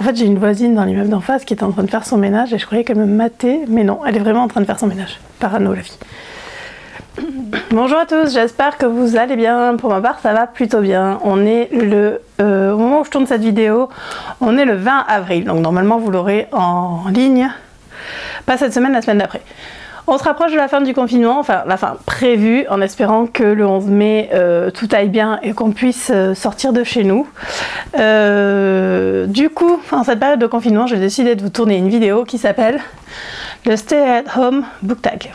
En fait, j'ai une voisine dans l'immeuble d'en face qui est en train de faire son ménage et je croyais qu'elle me matait, mais non, elle est vraiment en train de faire son ménage. Parano, la fille. Bonjour à tous, j'espère que vous allez bien. Pour ma part, ça va plutôt bien. On est au moment où je tourne cette vidéo, on est le 20 avril. Donc normalement, vous l'aurez en ligne, pas cette semaine, la semaine d'après. On se rapproche de la fin du confinement, enfin la fin prévue, en espérant que le 11 mai tout aille bien et qu'on puisse sortir de chez nous. Du coup, en cette période de confinement, j'ai décidé de vous tourner une vidéo qui s'appelle le Stay at Home Book Tag.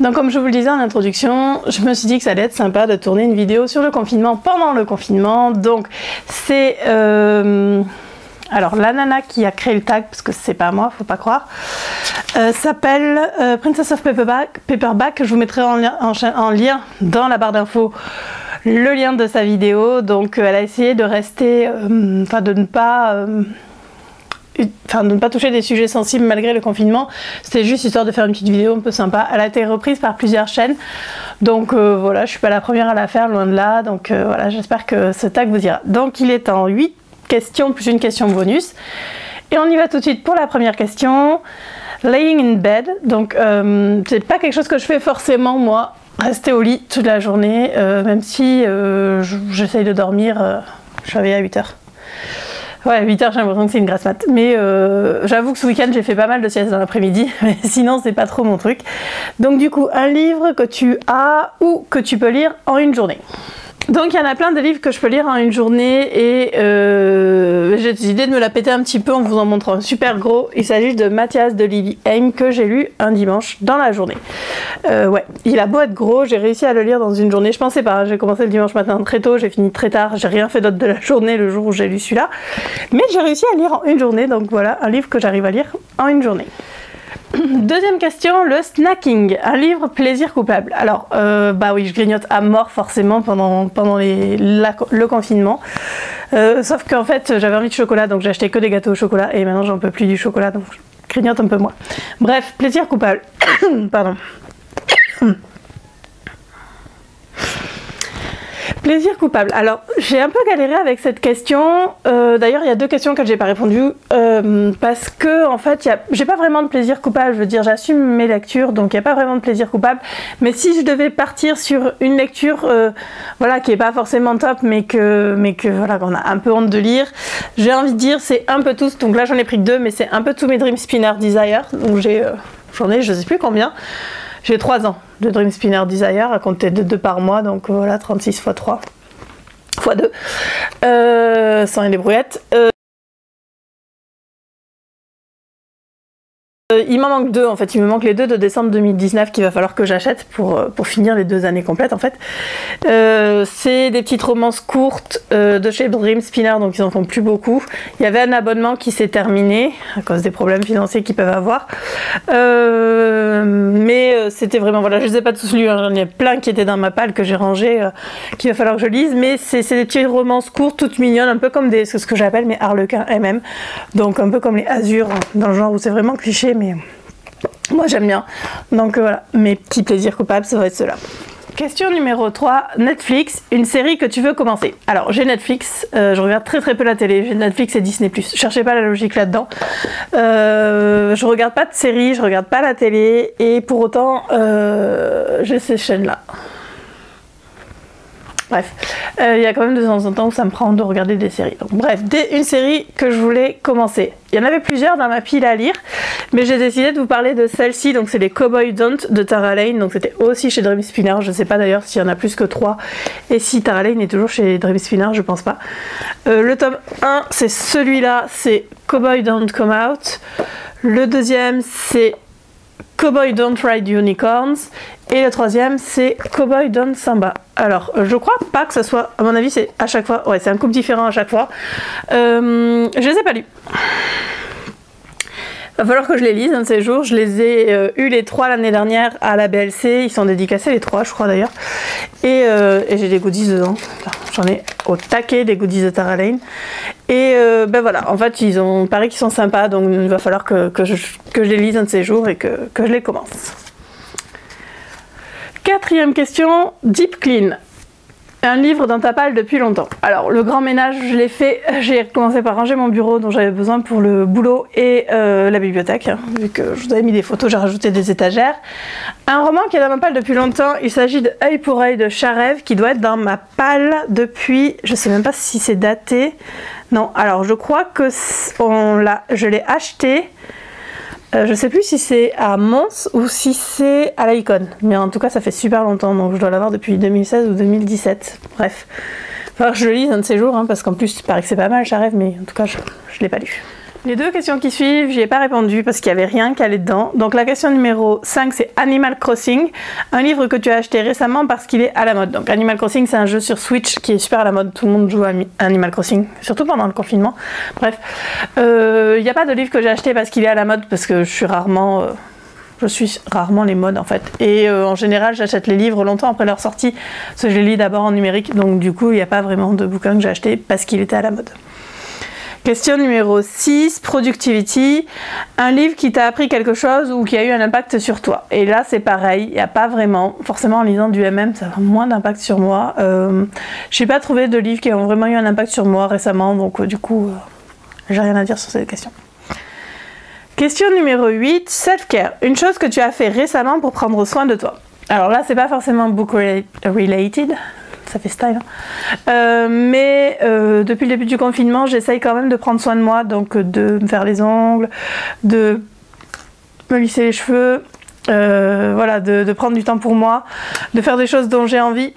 Donc comme je vous le disais en introduction, je me suis dit que ça allait être sympa de tourner une vidéo sur le confinement pendant le confinement. Donc c'est alors la nana qui a créé le tag, parce que c'est pas moi, faut pas croire, s'appelle Princess of Paperback. Je vous mettrai en lien dans la barre d'infos le lien de sa vidéo. Donc elle a essayé de rester, de ne pas toucher des sujets sensibles malgré le confinement. C'était juste histoire de faire une petite vidéo un peu sympa. Elle a été reprise par plusieurs chaînes, donc voilà, je suis pas la première à la faire, loin de là. Donc voilà, j'espère que ce tag vous ira. Donc il est en 8 questions plus une question bonus, et on y va tout de suite pour la première question. Laying in bed, donc c'est pas quelque chose que je fais forcément moi, rester au lit toute la journée, même si j'essaye de dormir, je suis réveillée à 8h. Ouais, 8h, j'ai l'impression que c'est une grasse mat. Mais j'avoue que ce week-end, j'ai fait pas mal de siestes dans l'après-midi. Mais sinon, c'est pas trop mon truc. Donc du coup, un livre que tu as ou que tu peux lire en une journée. Donc il y en a plein de livres que je peux lire en une journée et j'ai décidé de me la péter un petit peu en vous en montrant un super gros. Il s'agit de Mathias de Lily Haim que j'ai lu un dimanche dans la journée. Ouais, il a beau être gros, j'ai réussi à le lire dans une journée. Je pensais pas, hein, j'ai commencé le dimanche matin très tôt, j'ai fini très tard, j'ai rien fait d'autre de la journée le jour où j'ai lu celui-là. Mais j'ai réussi à lire en une journée, donc voilà, un livre que j'arrive à lire en une journée. Deuxième question, le snacking, un livre plaisir coupable. Alors, bah oui, je grignote à mort forcément pendant le confinement. Sauf qu'en fait, j'avais envie de chocolat, donc j'ai acheté que des gâteaux au chocolat, et maintenant j'en peux plus du chocolat, donc je grignote un peu moins. Bref, plaisir coupable. Pardon. Plaisir coupable. Alors, j'ai un peu galéré avec cette question. D'ailleurs, il y a deux questions que j'ai pas répondu parce que en fait, j'ai pas vraiment de plaisir coupable. Je veux dire, j'assume mes lectures, donc il n'y a pas vraiment de plaisir coupable. Mais si je devais partir sur une lecture, voilà, qui est pas forcément top, mais que voilà, qu'on a un peu honte de lire, j'ai envie de dire, c'est un peu tous. Donc là, j'en ai pris que deux, mais c'est un peu tous mes Dream Spinner Desire. Donc j'en ai, je sais plus combien. J'ai 3 ans de Dream Spinner Desire à compter de 2 par mois, donc voilà, 36 x 3 x 2, sans les brouillettes. Il m'en manque 2 en fait, il me manque les 2 de décembre 2019 qu'il va falloir que j'achète pour finir les 2 années complètes en fait. C'est des petites romances courtes de chez Dream Spinner, donc ils en font plus beaucoup. Il y avait un abonnement qui s'est terminé à cause des problèmes financiers qu'ils peuvent avoir. Mais c'était vraiment, voilà, je les ai pas tous lus, hein. J'en ai plein qui étaient dans ma palle que j'ai rangé, qu'il va falloir que je lise, mais c'est des petites romances courtes, toutes mignonnes, un peu comme ce que j'appelle mes Harlequins MM, donc un peu comme les Azur, dans le genre où c'est vraiment cliché, mais moi j'aime bien. Donc voilà, mes petits plaisirs coupables, ça va être cela. Question numéro 3, Netflix, une série que tu veux commencer. Alors j'ai Netflix, je regarde très peu la télé, j'ai Netflix et Disney+. Cherchez pas la logique là-dedans. Je regarde pas de séries, je regarde pas la télé, et pour autant j'ai ces chaînes-là. Bref, il y a quand même de temps en temps où ça me prend de regarder des séries. Donc, bref, une série que je voulais commencer. Il y en avait plusieurs dans ma pile à lire, mais j'ai décidé de vous parler de celle-ci. Donc c'est les Cowboy Don't de Tara Lane. Donc c'était aussi chez Dream Spinner. Je ne sais pas d'ailleurs s'il y en a plus que 3. Et si Tara Lane est toujours chez Dream Spinner, je pense pas. Le tome 1, c'est celui-là, c'est Cowboy Don't Come Out. Le deuxième, c'est Cowboy Don't Ride Unicorns. Et le troisième, c'est Cowboy Don't Samba. Alors, je crois pas que ça soit, à mon avis, c'est à chaque fois, ouais, c'est un couple différent à chaque fois. Je les ai pas lus. Va falloir que je les lise un de ces jours. Je les ai eu les 3 l'année dernière à la BLC. Ils sont dédicacés les 3 je crois d'ailleurs. Et j'ai des goodies dedans. J'en ai au taquet des goodies de Tara Lane. Et ben voilà, en fait ils ont pareil qu'ils sont sympas. Donc il va falloir que je les lise un de ces jours et que je les commence. 4e question, Deep Clean. Un livre dans ta palle depuis longtemps. Alors le grand ménage je l'ai fait, j'ai commencé par ranger mon bureau dont j'avais besoin pour le boulot et la bibliothèque, hein, vu que je vous avais mis des photos, j'ai rajouté des étagères. Un roman qui est dans ma palle depuis longtemps, il s'agit de Œil pour œil de Charev qui doit être dans ma palle depuis, je sais même pas si c'est daté, non, alors je crois que je l'ai acheté. Je sais plus si c'est à Mons ou si c'est à l'Icône, mais en tout cas ça fait super longtemps, donc je dois l'avoir depuis 2016 ou 2017, bref. Il va falloir que je le lise un de ces jours, hein, parce qu'en plus il paraît que c'est pas mal, Charev, mais en tout cas je l'ai pas lu. Les 2 questions qui suivent, j'y ai pas répondu parce qu'il n'y avait rien qui allait dedans. Donc la question numéro 5 c'est Animal Crossing, un livre que tu as acheté récemment parce qu'il est à la mode. Donc Animal Crossing c'est un jeu sur Switch qui est super à la mode, tout le monde joue à Animal Crossing, surtout pendant le confinement. Bref, il n'y a pas de livre que j'ai acheté parce qu'il est à la mode, parce que je suis rarement les modes en fait. Et en général j'achète les livres longtemps après leur sortie, parce que je les lis d'abord en numérique, donc du coup il n'y a pas vraiment de bouquin que j'ai acheté parce qu'il était à la mode. Question numéro 6, Productivity, un livre qui t'a appris quelque chose ou qui a eu un impact sur toi. Et là c'est pareil, il n'y a pas vraiment, forcément en lisant du MM ça a moins d'impact sur moi. Je n'ai pas trouvé de livres qui ont vraiment eu un impact sur moi récemment, donc du coup j'ai rien à dire sur cette question. Question numéro 8, Self-care, une chose que tu as fait récemment pour prendre soin de toi. Alors là c'est pas forcément book related, ça fait style, hein. Mais depuis le début du confinement j'essaye quand même de prendre soin de moi, donc de me faire les ongles, de me lisser les cheveux, voilà, de prendre du temps pour moi, de faire des choses dont j'ai envie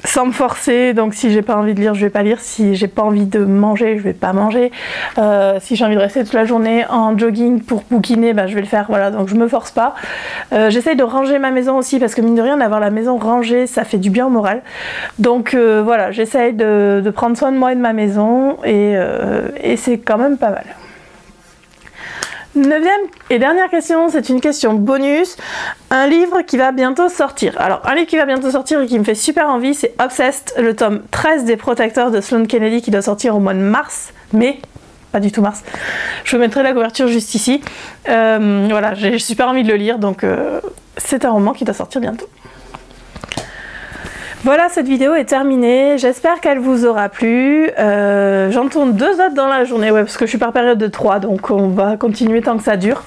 sans me forcer. Donc si j'ai pas envie de lire, je vais pas lire. Si j'ai pas envie de manger, je vais pas manger. Si j'ai envie de rester toute la journée en jogging pour bouquiner, bah, je vais le faire. Voilà, donc je me force pas. J'essaye de ranger ma maison aussi, parce que mine de rien, d'avoir la maison rangée, ça fait du bien au moral. Donc voilà, j'essaye de prendre soin de moi et de ma maison, et c'est quand même pas mal. 9e et dernière question, c'est une question bonus. Un livre qui va bientôt sortir. Alors, un livre qui va bientôt sortir et qui me fait super envie, c'est Obsessed, le tome 13 des Protecteurs de Sloane Kennedy, qui doit sortir au mois de mars, mais pas du tout mars. Je vous mettrai la couverture juste ici. Voilà, j'ai super envie de le lire, donc c'est un roman qui doit sortir bientôt. Voilà, cette vidéo est terminée, j'espère qu'elle vous aura plu. J'en tourne 2 autres dans la journée, ouais, parce que je suis par période de 3, donc on va continuer tant que ça dure.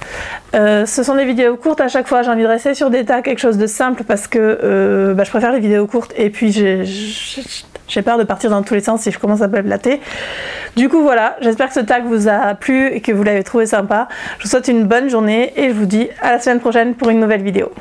Ce sont des vidéos courtes à chaque fois, j'ai envie de rester sur des tas, quelque chose de simple, parce que je préfère les vidéos courtes, et puis j'ai peur de partir dans tous les sens si je commence à blablater. Du coup voilà, j'espère que ce tag vous a plu et que vous l'avez trouvé sympa. Je vous souhaite une bonne journée et je vous dis à la semaine prochaine pour une nouvelle vidéo.